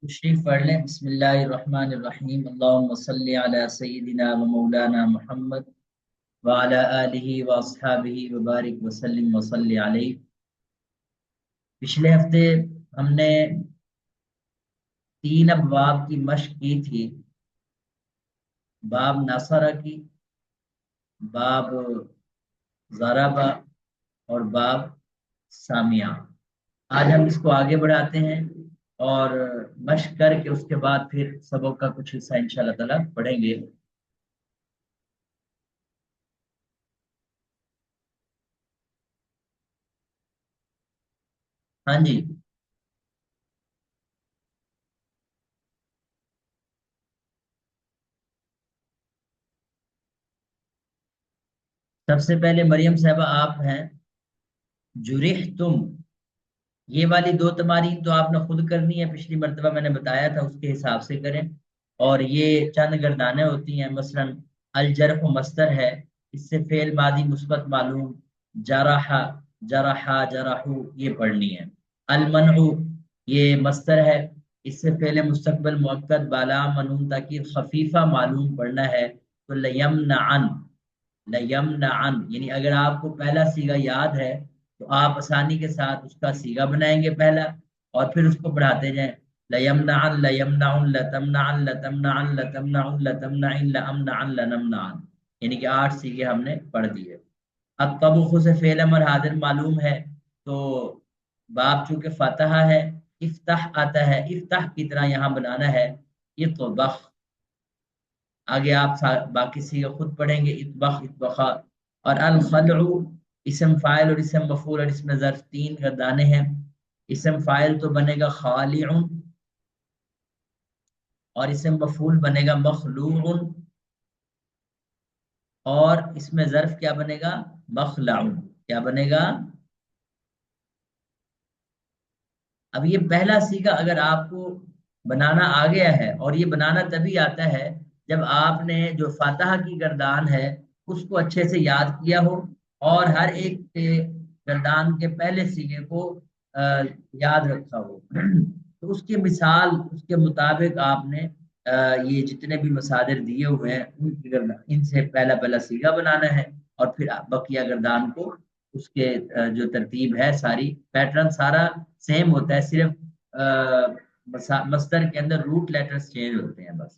تشریف پڑھ لیں۔ بسم اللہ الرحمن الرحیم، اللہم صلی علی سیدنا و مولانا محمد وعلی آلہ واصحابہ وبارک وسلم وصلی علیہ۔ پچھلے ہفتے ہم نے 3 ابواب کی مشق کی تھی، باب نصرہ کی، باب ضربہ اور باب سامیہ۔ آج ہم اس کو آگے بڑھاتے ہیں اور مشق کر کے اس کے بعد پھر سبق کا کچھ حصہ انشاءاللہ تعالیٰ پڑھیں گے۔ ہاں جی، سب سے پہلے مریم صاحبہ آپ ہیں، جرح تم، یہ والی 2 تمارین تو آپ نے خود کرنی ہے، پچھلی مرتبہ میں نے بتایا تھا، اس کے حساب سے کریں۔ اور یہ چند گردانیں ہوتی ہیں، مثلا الجرح مصدر ہے، اس سے فعل ماضی مثبت معلوم، جرح، جرحا، جرحو، یہ پڑھنی ہے۔ المنع، یہ مصدر ہے، اس سے فعل مستقبل مؤکد بالا منون تاکید خفیفہ معلوم پڑھنا ہے، تو لیمنعن، لیمنعن، یعنی اگر آپ کو پہلا سیغہ یاد ہے تو آپ آسانی کے ساتھ اس کا سیغہ بنائیں گے پہلا، اور پھر اس کو بڑھاتے جائیں۔ لیمنعن، لیمنعن، لتمنعن، لتمنعن، لتمنعن، لتمنعن، لامنعن، لنمنعن، یعنی کہ 8 سیغے ہم نے پڑھ دیے۔ اب طبخ سے فعل امر حاضر معلوم ہے، تو باب چونکہ فاتحہ ہے، افتح آتا ہے، افتح کی طرح یہاں بنانا ہے، یہ تو بخ۔ آگے آپ باقی سیغے خود پڑھیں گے، اطبخ، اطبخا۔ اور الخلع، اسم فاعل اور اسم مفعول اور اسم ظرف 3 گردانے ہیں۔ اسم فاعل تو بنے گا خالع، اور اسم مفعول بنے گا مخلوع، اور اس میں ظرف کیا بنے گا؟ مخلع، کیا بنے گا؟ اب یہ پہلا سیغہ اگر آپ کو بنانا آ گیا ہے، اور یہ بنانا تبھی آتا ہے جب آپ نے جو فاتحہ کی گردان ہے اس کو اچھے سے یاد کیا ہو، اور ہر ایک کے گردان کے پہلے سیغے کو یاد رکھا ہو۔ تو اس کی مثال، اس کے مطابق آپ نے یہ جتنے بھی مصادر دیے ہوئے ہیں ان کی گردان، ان سے پہلا پہلا سیغہ بنانا ہے، اور پھر بقیہ گردان کو اس کے جو ترتیب ہے، ساری پیٹرن سارا سیم ہوتا ہے، صرف مصدر کے اندر روٹ لیٹرز چینج ہوتے ہیں بس۔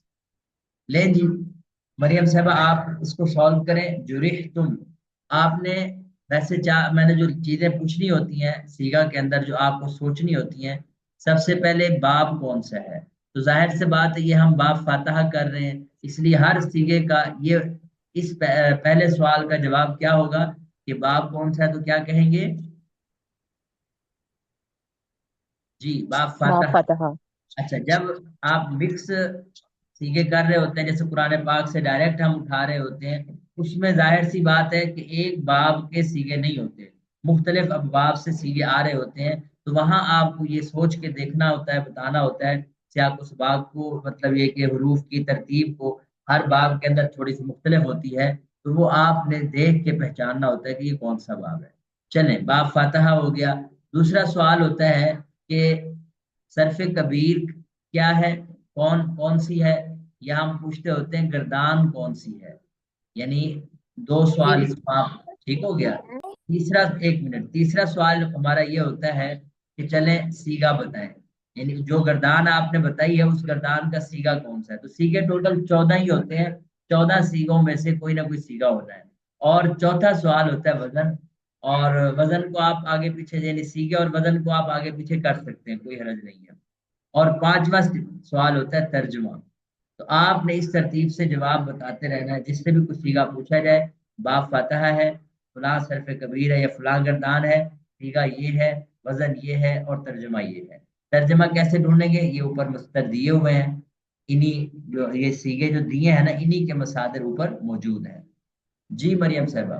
لیں جی، مریم صاحبہ آپ اس کو سالو کریں۔ جرح تم، آپ نے ویسے میں نے جو چیزیں پوچھنی ہوتی ہیں سیگا کے اندر، جو آپ کو سوچنی ہوتی ہیں، سب سے پہلے باب کون سا ہے؟ تو ظاہر سے بات ہے یہ ہم باب فاتحہ کر رہے ہیں، اس لیے ہر سیگے کا یہ اس پہلے سوال کا جواب کیا ہوگا کہ باب کون سا ہے، تو کیا کہیں گے؟ جی، باب با فاتحہ۔ فتح. اچھا، جب آپ مکس سیگے کر رہے ہوتے ہیں، جیسے قرآن پاک سے ڈائریکٹ ہم اٹھا رہے ہوتے ہیں، اس میں ظاہر سی بات ہے کہ ایک باب کے سیگے نہیں ہوتے، مختلف ابواب سے سیگے آ رہے ہوتے ہیں، تو وہاں آپ کو یہ سوچ کے دیکھنا ہوتا ہے، بتانا ہوتا ہے سیاق اس باب کو، مطلب یہ کہ حروف کی ترتیب کو ہر باب کے اندر تھوڑی سی مختلف ہوتی ہے، تو وہ آپ نے دیکھ کے پہچاننا ہوتا ہے کہ یہ کون سا باب ہے۔ چلیں، باب فاتحہ ہو گیا۔ دوسرا سوال ہوتا ہے کہ صرف کبیر کیا ہے، کون کون سی ہے، یا ہم پوچھتے ہوتے ہیں گردان کون سی ہے، یعنی 2 سوال اس میں ٹھیک ہو گیا۔ تیسرا، 1 منٹ، تیسرا سوال ہمارا یہ ہوتا ہے کہ چلیں سیگا بتائیں، یعنی جو گردان آپ نے بتائی ہے اس گردان کا سیگا کون سا ہے، تو سیگے ٹوٹل 14 ہی ہوتے ہیں، 14 سیگوں میں سے کوئی نہ کوئی سیگا ہوتا ہے۔ اور چوتھا سوال ہوتا ہے وزن، اور وزن کو آپ آگے پیچھے، یعنی سیگے اور وزن کو آپ آگے پیچھے کر سکتے ہیں، کوئی حرج نہیں ہے۔ اور پانچواں سوال ہوتا ہے ترجمہ، تو آپ نے اس ترتیب سے جواب بتاتے رہنا ہے، جس سے بھی کچھ سیگا پوچھا جائے، باب فاتحہ ہے، فلاں صرف کبیر ہے یا فلاں گردان ہے، سیگا یہ ہے، وزن یہ ہے، اور ترجمہ یہ ہے۔ ترجمہ کیسے ڈھونڈیں گے؟ یہ اوپر مصدر دیے ہوئے ہیں، انہی جو یہ سیگے جو دیے ہیں نا، انہی کے مصادر اوپر موجود ہیں۔ جی مریم صاحبہ۔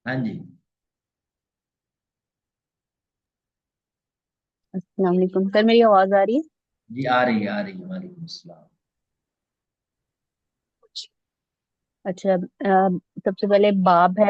ہاں جی، السلام علیکم سر، میری آواز آ رہی ہے؟ جی آ رہی ہے، آ رہی ہے، وعلیکم السلام۔ اچھا، سب سے پہلے باب ہے،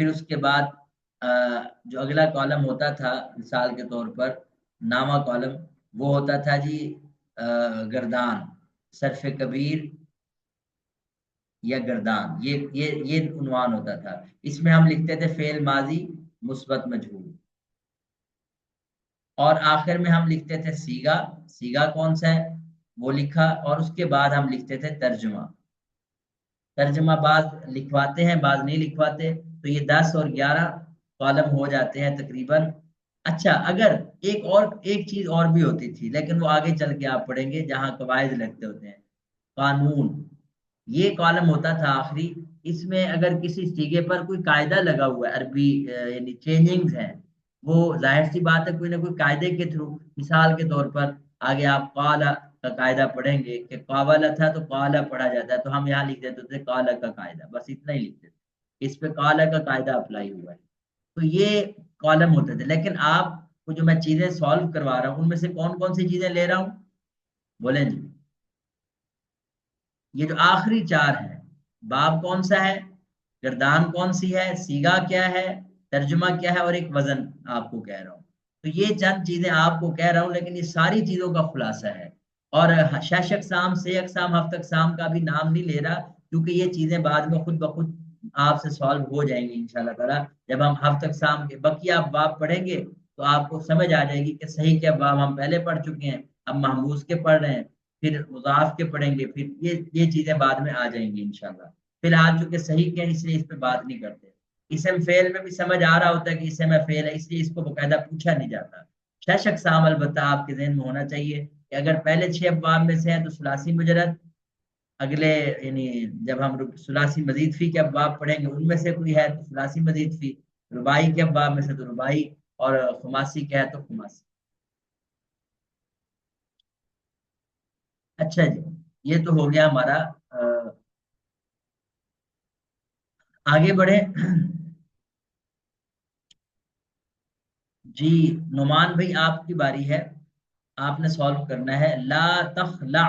پھر اس کے بعد جو اگلا کالم ہوتا تھا مثال کے طور پر نامہ کالم، وہ ہوتا تھا جی گردان، صرف کبیر یا گردان، یہ عنوان ہوتا تھا۔ اس میں ہم لکھتے تھے فعل ماضی مثبت مجہول، اور آخر میں ہم لکھتے تھے سیگا، سیگا کون سا ہے وہ لکھا، اور اس کے بعد ہم لکھتے تھے ترجمہ۔ ترجمہ بعض لکھواتے ہیں بعض نہیں لکھواتے، تو یہ 10 اور 11 کالم ہو جاتے ہیں تقریباً۔ اچھا، اگر ایک چیز اور بھی ہوتی تھی، لیکن وہ آگے چل کے آپ پڑھیں گے جہاں قواعد لگتے ہوتے ہیں۔ قانون، یہ کالم ہوتا تھا آخری، اس میں اگر کسی سیگے پر کوئی قاعدہ لگا ہوا ہے، عربی یعنی چینجنگز ہیں، وہ ظاہر سی بات ہے کوئی نہ کوئی قاعدے کے تھرو، مثال کے طور پر آگے آپ قالا کا قاعدہ پڑھیں گے کہ قاولا تھا تو قالا پڑھا جاتا ہے، تو ہم یہاں لکھ دیتے تھے قالا کا قاعدہ، بس اتنا ہی لکھتے تھے، اس پہ قالا کا قاعدہ اپلائی ہوا ہے۔ تو یہ کالم ہوتے تھے، لیکن آپ کو جو میں چیزیں سالو کروا رہا ہوں ان میں سے کون کون سی چیزیں لے رہا ہوں، بولیں جی؟ یہ جو آخری 4 ہیں، باب کون سا ہے، گردان کون سی ہے، سیگا کیا ہے، ترجمہ کیا ہے، اور ایک وزن آپ کو کہہ رہا ہوں۔ تو یہ چند چیزیں آپ کو کہہ رہا ہوں، لیکن یہ ساری چیزوں کا خلاصہ ہے۔ اور 6 اقسام، 6 اقسام، 7 اقسام کا بھی نام نہیں لے رہا، کیونکہ یہ چیزیں بعد میں خود بخود آپ سے سالو ہو جائیں گی انشاءاللہ تعالی۔ جب ہم 7 اقسام کے بقیہ باب پڑھیں گے تو آپ کو سمجھ آ جائے گی کہ صحیح کیا باب ہم پہلے پڑھ چکے ہیں، اب محموز کے پڑھ رہے ہیں، پھر مضاف کے پڑھیں گے، پھر یہ چیزیں بعد میں آ جائیں گی انشاءاللہ۔ فی الحال چونکہ صحیح کیا اس لیے اس پہ بات نہیں کرتے۔ اسم فعل میں بھی سمجھ آ رہا ہوتا ہے کہ اسم فعل ہے، اس لیے اس کو باقاعدہ پوچھا نہیں جاتا۔ 6 اقسام البتہ آپ کے ذہن میں ہونا چاہیے کہ اگر پہلے 6 ابواب میں سے ہیں تو ثلاثی مجرد، اگلے یعنی جب ہم ثلاثی مزید فی کے ابواب پڑھیں گے ان میں سے کوئی ہے تو ثلاثی مزید فی، رباعی کے ابواب میں سے تو رباعی، اور خماسی کے ہے تو خماسی۔ اچھا جی، یہ تو ہو گیا ہمارا۔ آگے بڑھے جی، نعمان بھائی آپ کی باری ہے، آپ نے سالو کرنا ہے لا تخلع۔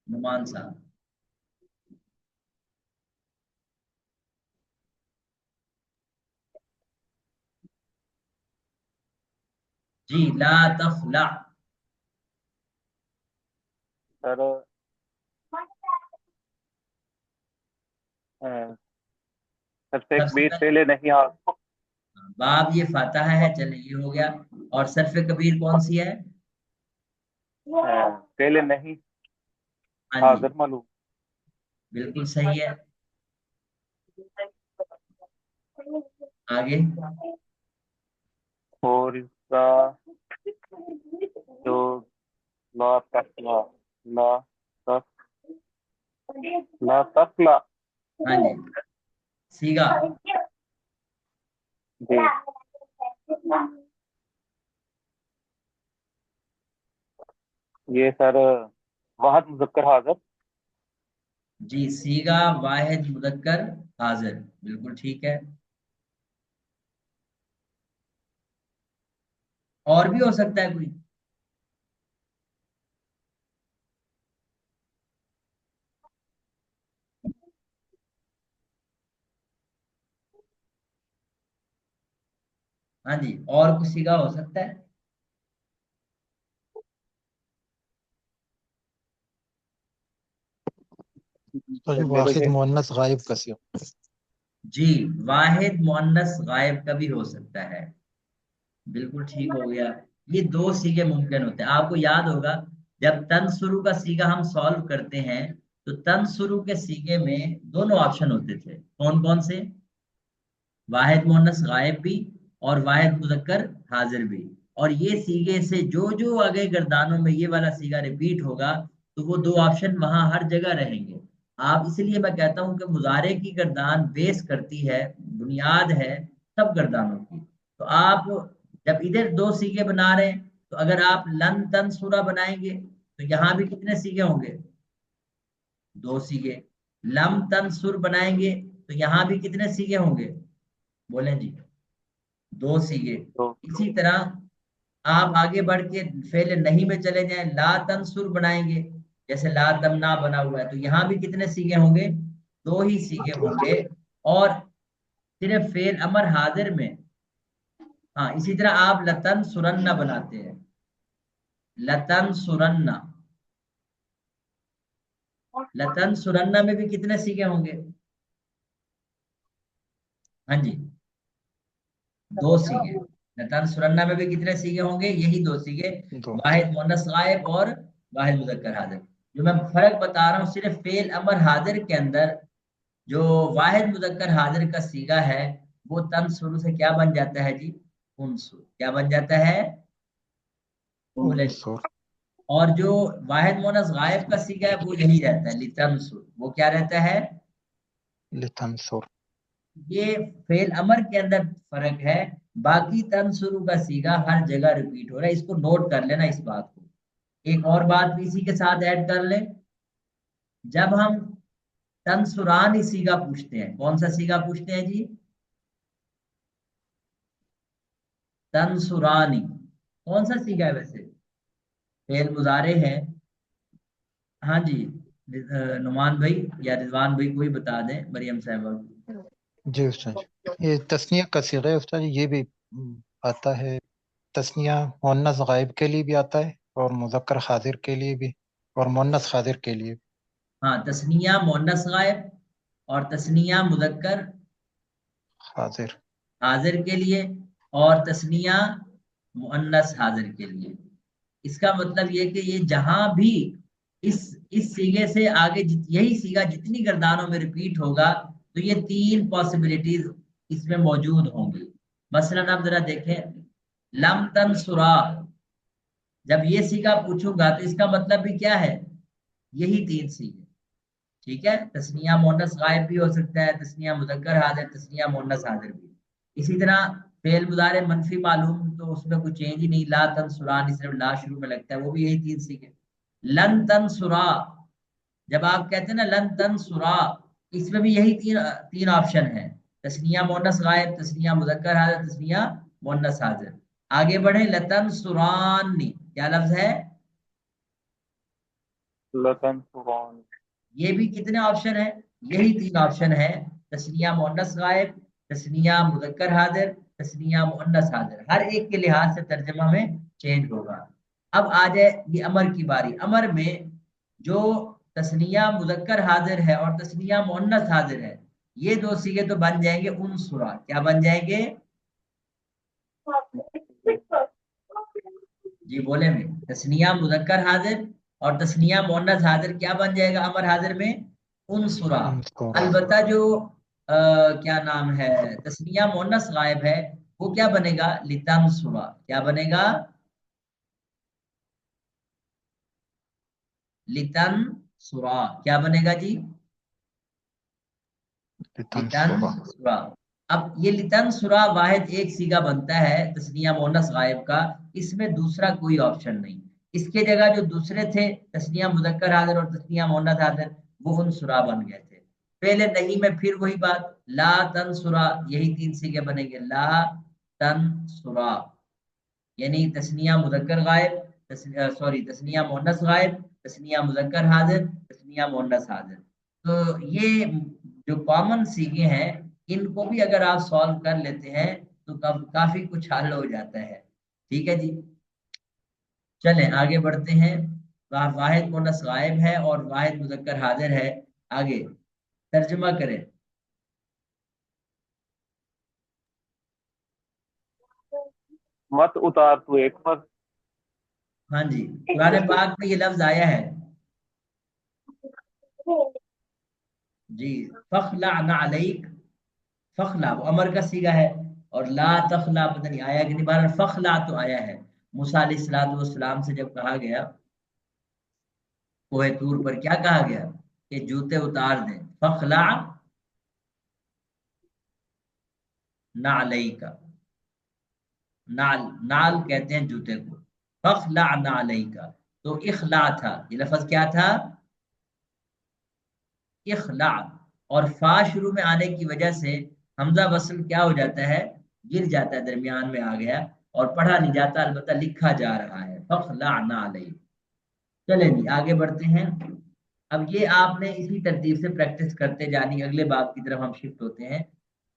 نعمان صاحب جی، لا تخلع۔ سر سب صرف سے بیت پہلے پہلے نہیں آ باب یہ فاتحہ ہے، چلے یہ ہو گیا، اور صرف کبیر کون سی ہے؟ پہلے نہیں ہاں جی، حاضر معلوم۔ بالکل صحیح ہے۔ آگے اور اس کا جو لا تخلا، لا تخ لا تخلا ہاں جی، سیگا جی، یہ سر واحد مذکر حاضر۔ جی، سیگا واحد مذکر حاضر، بالکل ٹھیک ہے۔ اور بھی ہو سکتا ہے کوئی؟ ہاں جی، اور کوئی سیگا ہو سکتا ہے؟ تو جو میرے واحد سے مؤنث غائب کا صیغہ۔ جی، واحد مؤنث غائب کا بھی ہو سکتا ہے، بالکل ٹھیک ہو گیا۔ یہ 2 سیگے ممکن ہوتے ہیں، آپ کو یاد ہوگا جب تنصرو کا سیگا ہم سالو کرتے ہیں تو تنصرو کے سیگے میں دونوں آپشن ہوتے تھے، کون کون سے؟ واحد مؤنث غائب بھی اور واحد مذکر حاضر بھی، اور یہ سیگے سے جو جو آگے گردانوں میں یہ والا سیگا ریپیٹ ہوگا تو وہ 2 آپشن وہاں ہر جگہ رہیں گے۔ آپ اس لیے میں کہتا ہوں کہ مضارع کی گردان بیس کرتی ہے، بنیاد ہے سب گردانوں کی۔ تو آپ جب ادھر 2 سیگے بنا رہے ہیں تو اگر آپ لن تنصرہ بنائیں گے تو یہاں بھی کتنے سیگے ہوں گے؟ 2 سیگے۔ لم تنصر بنائیں گے تو یہاں بھی کتنے سیگے ہوں گے؟ بولیں جی، 2 سیگے۔ تو اسی طرح آپ آگے بڑھ کے فعل نہیں میں چلے جائیں، لا تنصر بنائیں گے جیسے لا تمنا بنا ہوا ہے تو یہاں بھی کتنے سیگے ہوں گے؟ 2 ہی سیگے ہوں گے. اور صرف فعل امر حاضر میں ہاں اسی طرح آپ لتن سرنا بناتے ہیں. لتن سرنا، لتن سرنا میں بھی کتنے سیگے ہوں گے؟ ہاں جی 2 سیگے. لتن سرنا میں بھی کتنے سیگے ہوں گے؟ یہی 2 سیگے، 2. واحد مؤنث غائب اور واحد مذکر حاضر. جو میں فرق بتا رہا ہوں صرف فعل امر حاضر کے اندر جو واحد مذکر حاضر کا سیگا ہے وہ تنصر سے کیا بن جاتا ہے جی؟ انصر. کیا بن جاتا ہے؟ بولے. انصر. اور جو واحد مونس غائب کا سیگا ہے وہ یہی رہتا ہے لتنصر. وہ کیا رہتا ہے؟ لتنصر. یہ فعل امر کے اندر فرق ہے. باقی تنصر کا سیگا ہر جگہ ریپیٹ ہو رہا ہے. اس کو نوٹ کر لینا اس بات کو. ایک اور بات بھی اسی کے ساتھ ایڈ کر لیں. جب ہم تنصرانی سیگا پوچھتے ہیں، کون سا سیگا پوچھتے ہیں جی؟ تنصرانی کون سا سیگا ہے ویسے؟ فعل مضارع ہے. ہاں جی نعمان بھائی یا رضوان بھائی کوئی بتا دیں، مریم صاحبہ. جی استاد جی، یہ تسنیہ کا صیغہ ہے استاد جی. یہ بھی آتا ہے تسنیہ مؤنث غائب کے لیے بھی آتا ہے اور مذکر حاضر کے لیے بھی اور مؤنث حاضر کے لیے بھی. ہاں تسنیہ مؤنث غائب اور تسنیہ مذکر حاضر. حاضر کے لیے اور تسنیہ مؤنث حاضر کے لیے. اس کا مطلب یہ کہ یہ جہاں بھی اس سیگے سے آگے یہی سیگا جتنی گردانوں میں ریپیٹ ہوگا تو یہ 3 پاسبلٹیز اس میں موجود ہوں گی. مثلا آپ ذرا دیکھیں لم تنصرا، جب یہ سیگا پوچھوں گا تو اس کا مطلب بھی کیا ہے؟ یہی 3 سیگے. ٹھیک ہے، تسنیہ مؤنث غائب بھی ہو سکتا ہے، تسنیہ مذکر حاضر، تسنیہ مؤنث حاضر بھی. اسی طرح فعل مضارع منفی معلوم تو اس میں کوئی چینج ہی نہیں، لا تنصرانی صرف لا شروع میں لگتا ہے، وہ بھی یہی 3 سیگے. لن تنصرا، جب آپ کہتے ہیں نا لن تنصرا، اس میں بھی یہی تین آپشن ہیں، تسنیہ مؤنث غائب، تسنیہ مذکر حاضر، تسنیہ مؤنث حاضر. آگے بڑھیں لتنصرانی، کیا لفظ ہے؟ لتنصران. یہ بھی کتنے آپشن ہیں؟ یہی 3 آپشن ہے، تسنیہ مؤنث غائب، تسنیہ مذکر حاضر، تسنیہ مؤنث حاضر. ہر ایک کے لحاظ سے ترجمہ میں چینج ہوگا. اب آ جائے یہ امر کی باری. امر میں جو تسنیہ مذکر حاضر ہے اور تسنیہ مؤنث حاضر ہے یہ 2 سیگے تو بن جائیں گے انصرا. کیا بن جائیں گے جی؟ بولے میں تسنیہ مذکر حاضر اور تسنیہ مؤنث حاضر کیا بن جائے گا امر حاضر میں؟ انصرا. انصر. البتہ جو کیا نام ہے تسنیہ مؤنث غائب ہے وہ کیا بنے گا؟ لتنصرا. کیا بنے گا؟ لتنصرا. کیا بنے گا جی؟ لتنصر. لتنصرا. اب یہ لتنصرا واحد ایک سیگا بنتا ہے تسنیہ مؤنث غائب کا، اس میں دوسرا کوئی آپشن نہیں. اس کے جگہ جو دوسرے تھے تسنیہ مذکر حاضر اور تسنیہ مؤنث حاضر وہ انصرا بن گئے تھے. پہلے نہیں میں پھر وہی بات لا تنصرا، یہی 3 سیگے بنے گے لا تنصرا، یعنی تسنیہ مذکر غائب، تسنیہ مؤنث غائب، تسنیہ مذکر حاضر، تسنیہ مؤنث حاضر. تو یہ جو کامن سیگے ہیں ان کو بھی اگر آپ سالو کر لیتے ہیں تو کافی کچھ حل ہو جاتا ہے. ٹھیک ہے جی، چلیں آگے بڑھتے ہیں. واحد مؤنث غائب ہے اور واحد مذکر حاضر ہے. آگے ترجمہ کریں. مت اتار تو ایک پر. ہاں جی قرآن پاک میں یہ لفظ آیا ہے جی. فخلع نعلیک، فخلع وہ امر کا سیگا ہے اور لا تخلع پتہ نہیں آیا کہ نہیں، بہرحال فخلع تو آیا ہے. موسیٰ علیہ السلام سے جب کہا گیا کوہ طور پر کیا کہا گیا کہ جوتے اتار دیں، فخلع نعلیک، نال کہتے ہیں جوتے کو، فخلع نعلیک تو اخلاع تھا. یہ لفظ کیا تھا؟ اخلاع. اور فا شروع میں آنے کی وجہ سے حمزہ وصل کیا ہو جاتا ہے؟ گر جاتا ہے، درمیان میں آ گیا اور پڑھا نہیں جاتا، البتہ لکھا جا رہا ہے فخلع نعلیک. چلیں جی آگے بڑھتے ہیں. اب یہ آپ نے اسی ترتیب سے پریکٹس کرتے جانی. اگلے باب کی طرف ہم شفٹ ہوتے ہیں.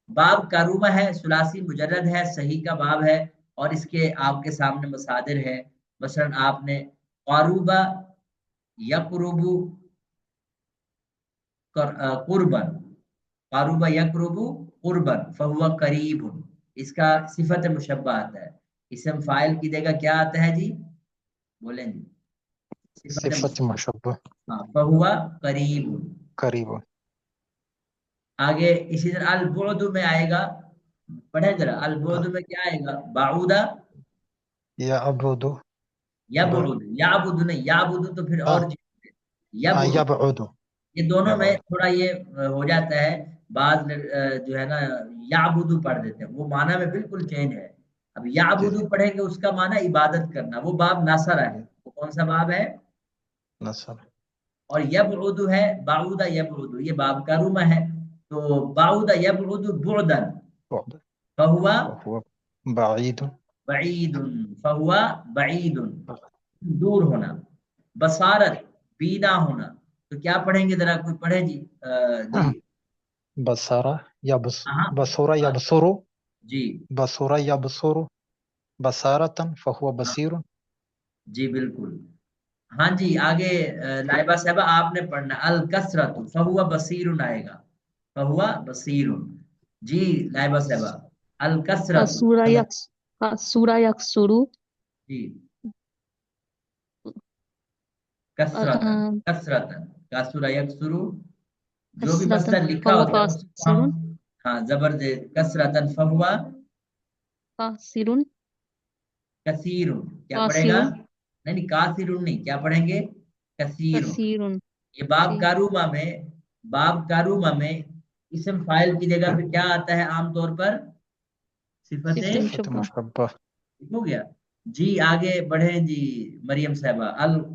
باب کارومہ ہے، ثلاثی مجرد ہے، صحیح کا باب ہے، اور اس کے آپ کے سامنے مصادر ہے. مثلا آپ نے قاروبہ یقربو قربن، قاروبہ یقربو قربن فہو قریب، اس کا صفت مشبہ آتا ہے. اسم فاعل کی جگہ کیا آتا ہے جی؟ بولیں جی. صفت مشبہ ہاں فہو قریب. قریب. آگے اسی طرح البعد میں آئے گا. پڑھیں ذرا البعد میں کیا آئے گا؟ بعودہ یا ابعد یبعد، یعبد نہیں، یعبد تو پھر اور چیز ہے. یبعد، یبعد. یہ دونوں میں یبعد. تھوڑا یہ ہو جاتا ہے. بعض جو ہے نا یعبدو پڑھ دیتے ہیں، وہ معنی میں بالکل چینج ہے. اب جی یعبدو پڑھیں گے اس کا معنی عبادت کرنا، وہ باب ناصر ہے. وہ کون سا باب ہے؟ نصر. اور یبعد ہے بعودہ یبعد، یہ باب کا رومہ ہے. تو بعودہ یبعد بعدا بعد. فہو وهو بعید. بعید، فہو بعید دور ہونا. بصارت بینا ہونا. تو کیا پڑھیں گے ذرا کوئی پڑھے جی؟ جی بصارہ ہاں بصورہ یبصرو. جی بصورہ یبصرو بصارتن فہو بصیر. جی بالکل. ہاں جی آگے لائبہ صاحبہ آپ نے پڑھنا الکسرت فہو بصیر آئے گا، فہو بصیر. جی لائبہ صاحبہ الکسرت. سورہ یکسرو. جی کسرتن، کسرتن کاسورہ یکسرو، جو بھی مصدر لکھا فہو ہوتا ہے اس کو ہم ہاں زبر دے کسرتن فہو قاصرون. کثیر. کیا پڑھے گا؟ نہیں کاثر نہیں، کیا پڑھیں گے؟ کثیر. کثیرون. یہ باب کارومہ میں، باب کارومہ میں اسم فاعل کی جگہ پہ کیا آتا ہے عام طور پر؟ صفت صفت مشبہ. ہو گیا. جی آگے بڑھیں جی مریم صاحبہ.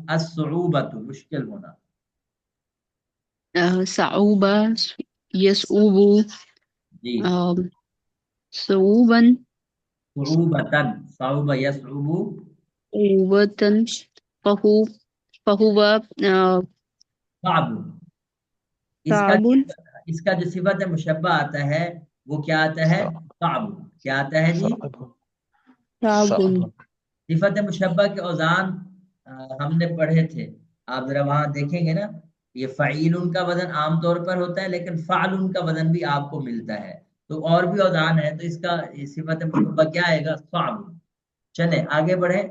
الصعوبۃ مشکل ہونا. صعوبہ یصعوبو. جی صعوباً. صعوبتن، صعوبہ یصعوب. صعوبتاً فہو صعب. صعب. اس کا جو صفت مشبہ آتا ہے وہ کیا آتا ہے؟ صعب. کیا آتا ہے جی؟ صعب. صفت مشبہ کے اوزان ہم نے پڑھے تھے. آپ ذرا وہاں دیکھیں گے نا، یہ فعیل کا وزن عام طور پر ہوتا ہے، لیکن فعل کا وزن بھی آپ کو ملتا ہے. تو اور بھی اوزان ہے، تو اس کا صفت مشبہ کیا آئے گا؟ صعب. چلیں آگے بڑھیں.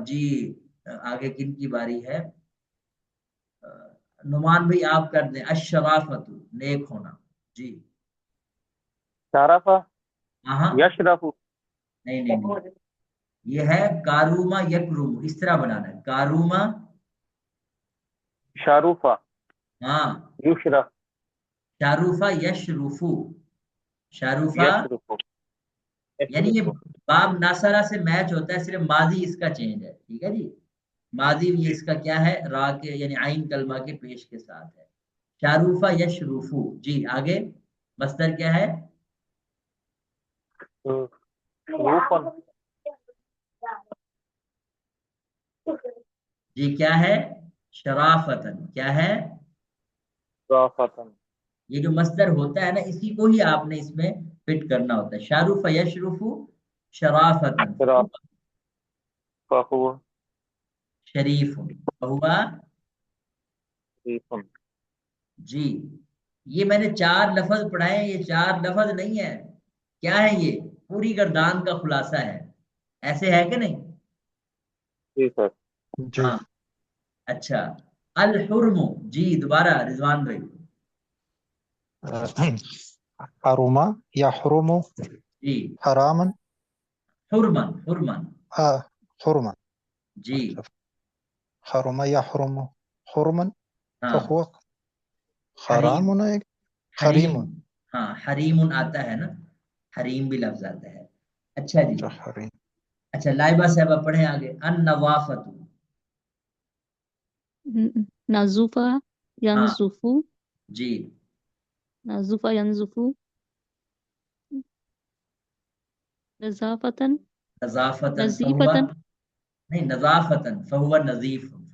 جی آگے کن کی باری ہے؟ نعمان بھائی آپ کر دیں. الشرافت نیک ہونا. جی شرفہ ہاں یشرف. نہیں نہیں نہیں، یہ ہے کاروما یکروم، اس طرح بنانا ہے کاروما. شاروفہ ہاں یشرف. شاروفا یشروفو. شاروفا یشرف. یعنی یہ باب ناصرہ سے میچ ہوتا ہے، صرف ماضی اس کا چینج ہے. ٹھیک ہے جی، ماضی بھی اس کا کیا ہے؟ را کے یعنی عین کلمہ کے پیش کے ساتھ ہے. شاروفا یشروفو. جی آگے مصدر کیا ہے؟ روفن. جی کیا ہے؟ شرافتن. کیا ہے؟ رافتن. یہ جو مصدر ہوتا ہے نا اسی کو ہی آپ نے اس میں فٹ کرنا ہوتا ہے. شاروف یشرف شرافتن شراف فہو شریف ہوا. شریفن. جی یہ میں نے 4 لفظ پڑھائے ہیں، یہ 4 لفظ نہیں ہے. کیا ہے؟ یہ پوری گردان کا خلاصہ ہے. ایسے ہے کہ نہیں؟ جی سر. جی ہاں اچھا. الحرم. جی دوبارہ رضوان بھائی. حرما یا حرمو جی حرامن. حرمن، حرمن. حرما. جی حرما یا حرمو حرمن ہاں فہو حریم. حرام. حریم. حریم. ہاں حریم آتا ہے نا، حریم بھی لفظ آتا ہے. اچھا جی. حریم. اچھا لائبہ صاحبہ پڑھیں آگے. النوافت. نظوفہ ہاں ینظفو. جی نظوفہ ینظفو. نظافتن. نظافتن فہو نظیفتن. نہیں نظافتن فہو نظیف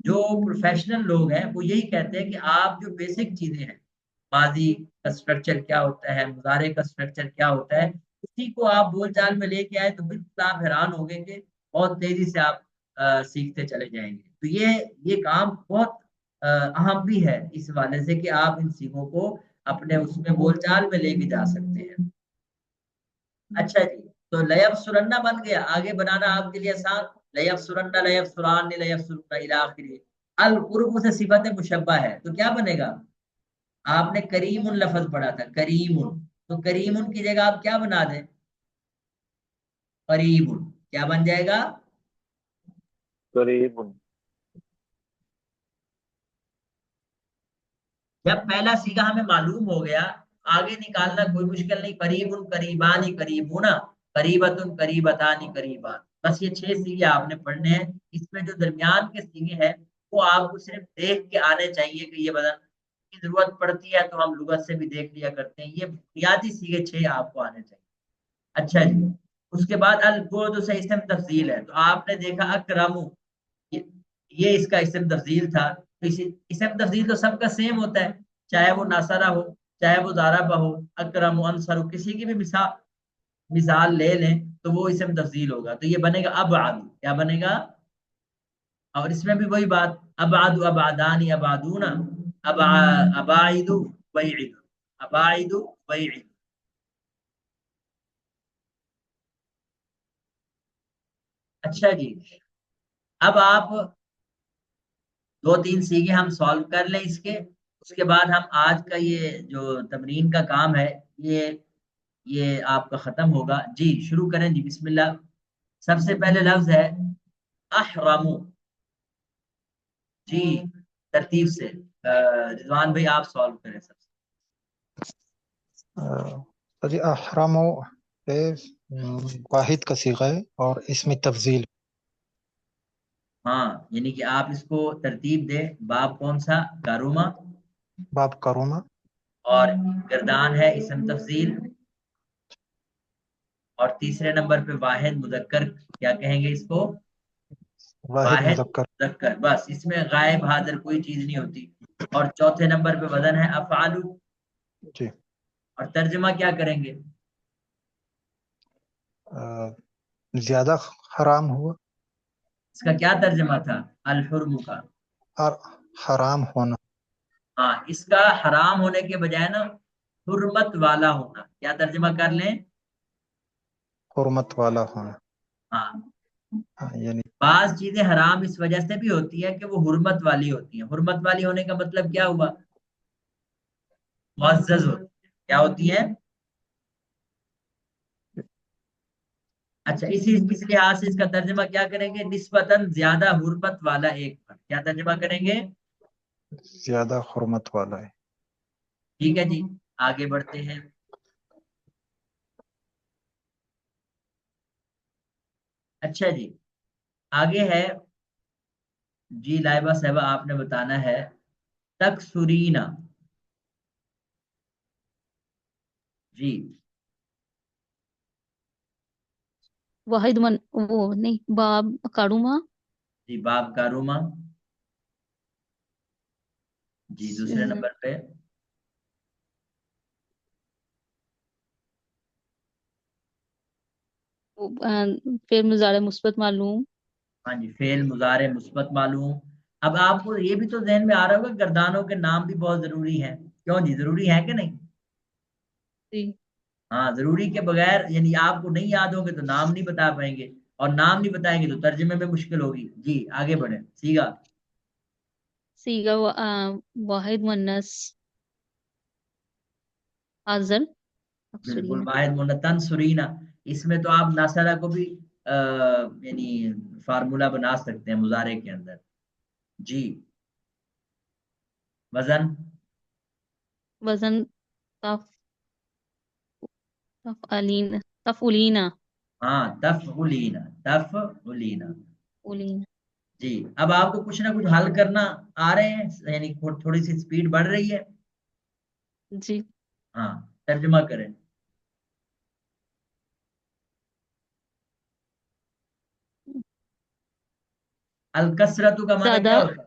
جو پروفیشنل لوگ ہیں وہ یہی کہتے ہیں کہ آپ جو بیسک چیزیں ہیں، ماضی کا اسٹرکچر کیا ہوتا ہے، مضارع کا اسٹرکچر کیا ہوتا ہے، اسی کو آپ بول چال میں لے کے آئے تو بالکل آپ حیران ہو گے کہ بہت تیزی سے آپ سیکھتے چلے جائیں گے۔ تو یہ کام بہت اہم بھی ہے اس حوالے سے کہ آپ ان سیکھوں کو اپنے اس میں بول چال میں لے کے جا سکتے ہیں۔ اچھا جی، تو لیب سرنا بن گیا، آگے بنانا آپ کے لیے آسان، لیب سرنا، لیب سران، لیب سرنا الی آخری۔ القرب سے صفت مشبہ ہے تو کیا بنے گا؟ آپ نے کریم لفظ پڑھا تھا، کریم، تو کریم کی جگہ آپ کیا بنا دیں؟ قریب، کیا بن جائے گا؟ قریب، جب پہلا سیگا ہمیں معلوم ہو گیا، آگے نکالنا کوئی مشکل نہیں، قریب قریبانی قریبونا، قریبت قریبتانی قریبات، بس یہ 6 سیگے آپ نے پڑھنے ہیں۔ اس میں جو درمیان کے سیگے ہیں وہ آپ کو صرف دیکھ کے آنے چاہیے کہ یہ بدن کی ضرورت پڑتی ہے تو ہم لغت سے بھی دیکھ لیا کرتے ہیں، یہ بنیادی سیگے 6 آپ کو آنے چاہیے۔ اچھا جی، اس کے بعد البعد سے اسم تفضیل ہے، تو آپ نے دیکھا اکرمو، یہ یہ اس کا اسم تفضیل تھا۔ تو اسم تفضیل تو سب کا سیم ہوتا ہے، چاہے وہ ناصرہ ہو، چاہے وہ ضاربہ ہو، اکرم انصر ہو، کسی کی بھی مثال لے لیں تو وہ اسم تفضیل ہوگا۔ تو یہ بنے گا ابعد، کیا بنے گا؟ اور اس میں بھی وہی بات، ابعد ابعدانی ابعدونا، اباعد بعید، اباعد بعید۔ اچھا جی، اب آپ 2-3 سیگے ہم سالو کر لیں اس کے، اس کے بعد ہم آج کا یہ جو تمرین کا کام ہے یہ آپ کا ختم ہوگا۔ جی شروع کریں جی، بسم اللہ۔ سب سے پہلے لفظ ہے احرمو، جی ترتیب سے رضوان بھائی آپ سالو کریں سب سے۔ جی احرام واحد کا صیغہ ہے اور اسم تفضیل۔ ہاں یعنی کہ آپ اس کو ترتیب دیں، باب کون سا؟ کاروما، باب کروما، اور گردان ہے اسم تفضیل، اور تیسرے نمبر پہ واحد مذکر، کیا کہیں گے اس کو؟ واحد واحد مذکر۔ مذکر، بس اس میں غائب حاضر کوئی چیز نہیں ہوتی۔ اور چوتھے نمبر پہ وزن ہے افعالو، جی اور ترجمہ کیا کریں گے؟ زیادہ حرام ہوا اس کا کیا ترجمہ تھا؟ الحرم کا، اور حرام ہونا۔ ہاں اس کا حرام ہونے کے بجائے نا حرمت والا ہونا، کیا ترجمہ کر لیں؟ حرمت والا ہونا، ہاں، یعنی بعض چیزیں حرام اس وجہ سے بھی ہوتی ہے کہ وہ حرمت والی ہوتی ہیں۔ حرمت والی ہونے کا مطلب کیا ہوا؟ معزز ہوتی ہے، کیا ہوتی ہے؟ اچھا، اس لحاظ سے اس کا ترجمہ کیا کریں گے؟ نسبتاً زیادہ حرمت والا ایک پر، کیا ترجمہ کریں گے؟ زیادہ حرمت والا ہے۔ ٹھیک ہے جی، آگے بڑھتے ہیں۔ اچھا جی، آگے ہے جی لائبہ صاحبہ، آپ نے بتانا ہے تکسورینا، جی واحد وہ نہیں، باب کاروما، جی باب کاروما، جی دوسرے نمبر پہ پھر مضارع مثبت معلوم، ہاں جی فعل مضارع مثبت معلوم۔ اب آپ کو یہ بھی تو ذہن میں آ رہا ہوگا گردانوں کے نام بھی بہت ضروری ہیں، کیوں جی ضروری ہے کہ نہیں؟ جی ہاں ضروری کے بغیر یعنی آپ کو نہیں یاد ہوں گے تو نام نہیں بتا پائیں گے، اور نام نہیں بتائیں گے تو ترجمے میں مشکل ہوگی۔ جی آگے بڑھیں، سیگا۔ سیگا واحد مؤنث آزر بالکل، اکثرینا، واحد منتن سرینا، اس میں تو آپ ناسرا کو بھی یعنی فارمولا بنا سکتے ہیں مضارع کے اندر۔ جی وزن، وزن تف تفعلین تفعلینا، ہاں تفعلینا، تفعلینا۔ اولین، جی اب آپ کو کچھ نہ کچھ حل کرنا آ رہے ہیں، یعنی تھوڑی سی سپیڈ بڑھ رہی ہے۔ جی ہاں ترجمہ کریں۔ الکسرت کا معنی زیادہ کیا ہوتا ہے؟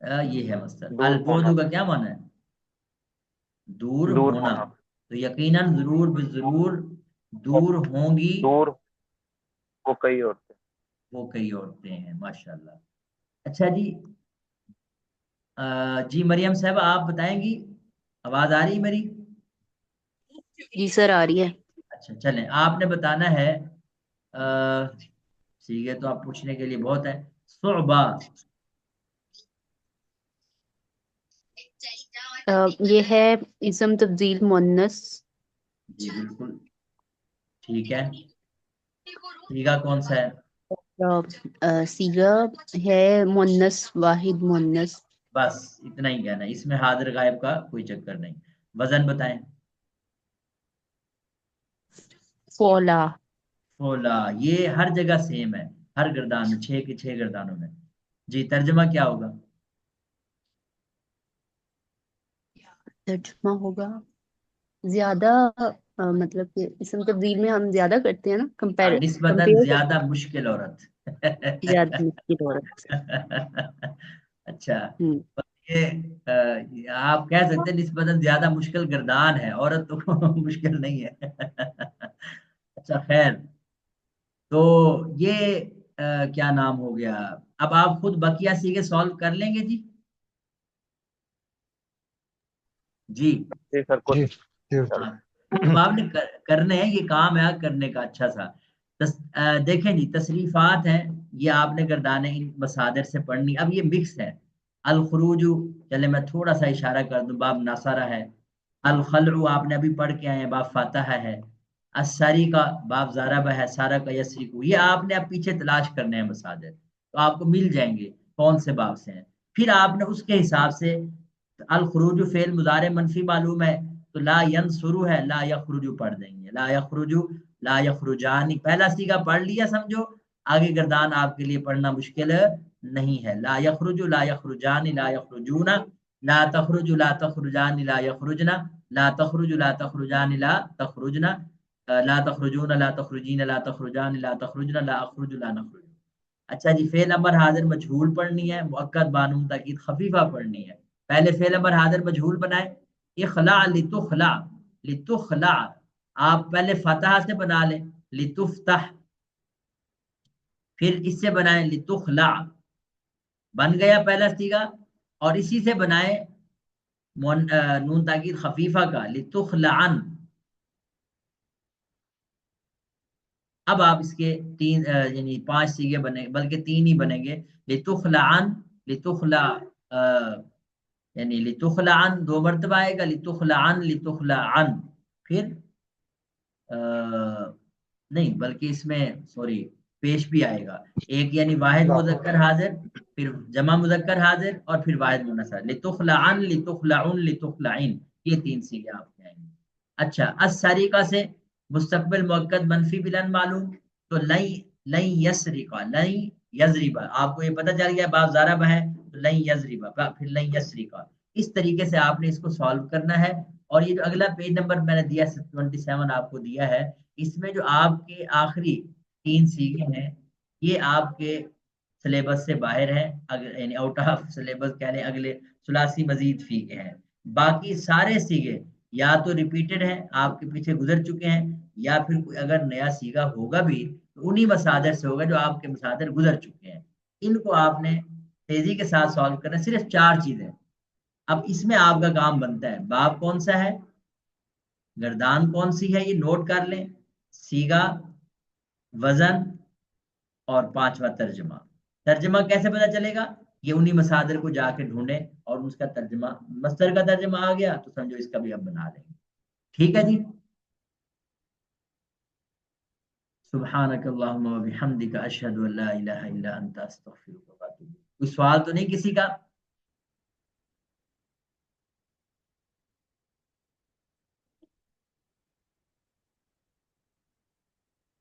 یہ ہے مصدر. دور البعد ہونا. کا کیا معنی ہے؟ دور دور ہونا. ہونا. تو یقیناً ضرور بالضرور دور ہوں گی دور وہ کئی عورتیں. وہ کئی عورتیں ہیں. ماشاءاللہ. اچھا جی. جی مریم صاحب آپ بتائیں گی، آواز آ رہی ہے میری؟ جی سر آ رہی ہے. اچھا چلیں، آپ نے بتانا ہے. سیگے تو آپ پوچھنے کے لیے بہت ہے. صعبہ. یہ ہے اسم تبدیل مؤنث. جی بالکل ٹھیک ہے. سیگا کون سا ہے؟ سیگا ہے مؤنث واحد مؤنث. بس اتنا ہی کہنا ہے، اس میں حاضر غائب کا کوئی چکر نہیں. وزن بتائیں. فولا. فولا. یہ ہر جگہ سیم ہے، ہر گردان میں، 6 کے 6 گردانوں میں. جی ترجمہ کیا ہوگا؟ ترجمہ ہوگا زیادہ، مطلب کہ اسم تبدیل میں ہم زیادہ کرتے ہیں نا، نسبتاً کمپیئر زیادہ مشکل عورت. زیادہ مشکل عورت. اچھا. ہوں. یہ آپ کہہ سکتے ہیں نسبتاً زیادہ مشکل گردان ہے، عورت تو مشکل نہیں ہے. اچھا خیر. تو یہ کیا نام ہو گیا. اب آپ خود بقیہ سیگے سالو کر لیں گے جی؟ جی جی سر جی کوشش. جی ہاں. اب آپ نے کرنے ہیں، یہ کام ہے کرنے کا اچھا سا. دیکھیں جی تصریفات ہیں، یہ آپ نے گردانے ان مصادر سے پڑھنی. اب یہ مکس ہے. الخروج، چلے میں تھوڑا سا اشارہ کر دوں، باب ناصرہ ہے. الخلع آپ نے ابھی پڑھ کے آئے ہیں، باب فاتحہ ہے. السری کا باب ضرب ہے، سارا کا یسریکو. یہ آپ نے اب پیچھے تلاش کرنے ہیں مصادر، تو آپ کو مل جائیں گے کون سے باب سے ہیں. پھر آپ نے اس کے حساب سے الخروج فعل مضارع منفی معلوم ہے، تو لا ینصرو ہے، لا یخرجو پڑھ دیں گے. لا یخرجو، لا یخرجانی. پہلا سیگا پڑھ لیا سمجھو، آگے گردان آپ کے لیے پڑھنا مشکل نہیں ہے. لا یخرجو، لا یخرجانی، لا یخرجون. لا تخرج، لا تخرجان، لا یخرجنا. لا تخرج، لا تخرجان، لا تخرجنا. لا تخرجون، لا تخرجین، لا تخرجان، لا تخرجنا، لا اخرج، لا نخرج. اچھا جی. فعل امر حاضر مجہول پڑھنی ہے، مؤکد بانون تاکید خفیفہ پڑھنی ہے. پہلے فعل امر حاضر مجہول بنائے. اخلع لتخلع. لتخلع آپ پہلے فتح سے بنا لیں، لتفتح. پھر اس سے بنائیں لتخلع. بن گیا پہلا سیگا. اور اسی سے بنائے نون تاکید خفیفہ کا، لتخلعن. اب آپ اس کے تین یعنی 5 سیگے بنے، بلکہ 3 ہی بنیں گے. لتخلعن، لتخلع یعنی لتخلعن 2 مرتبہ آئے گا. لتخلعن، لتخلعن. پھر نہیں بلکہ اس میں سوری پیش بھی آئے گا. ایک یعنی واحد مذکر حاضر، پھر جمع مذکر حاضر، اور پھر واحد مؤنث حاضر. لتخلعن، لتخلعن، لتخلعین. یہ 3 سیگے آپ کے آئیں گے. اچھا. السریقہ سے مستقبل مؤکد منفی بلن معلوم، تو لن یسرقا، لن یضربا. آپ کو یہ پتہ چل گیا باب ضرب ہے، تو لن یضربا، پھر لن یسرقا. اس طریقے سے آپ نے اس کو سالو کرنا ہے. اور یہ جو اگلا پیج نمبر میں نے دیا 27 آپ کو دیا ہے، اس میں جو آپ کے آخری 3 سیگے ہیں یہ آپ کے سلیبس سے باہر ہے، یعنی آؤٹ آف سلیبس کہہ لیں، اگلے ثلاثی مزید فی کے ہیں. باقی سارے سیگے یا تو ریپیٹڈ ہیں، آپ کے پیچھے گزر چکے ہیں، یا پھر کوئی اگر نیا سیگا ہوگا بھی تو انہی مصادر سے ہوگا جو آپ کے مصادر گزر چکے ہیں. ان کو آپ نے تیزی کے ساتھ سالو کرنا. صرف 4 چیزیں. اب اس میں آپ کا کام بنتا ہے، باب کون سا ہے، گردان کون سی ہے، یہ نوٹ کر لیں. سیگا، وزن، اور 5واں ترجمہ. ترجمہ کیسے پتا چلے گا؟ یہ انہی مصادر کو جا کے ڈھونڈیں اور اس کا ترجمہ، مصدر کا ترجمہ آ گیا تو سمجھو اس کا بھی اب بنا لیں گے. ٹھیک ہے جی. سبحانک اللہم و بحمدک اشہد ان لا الہ الا انت استغفرک و اتوب الیک. کوئی سوال تو نہیں کسی کا؟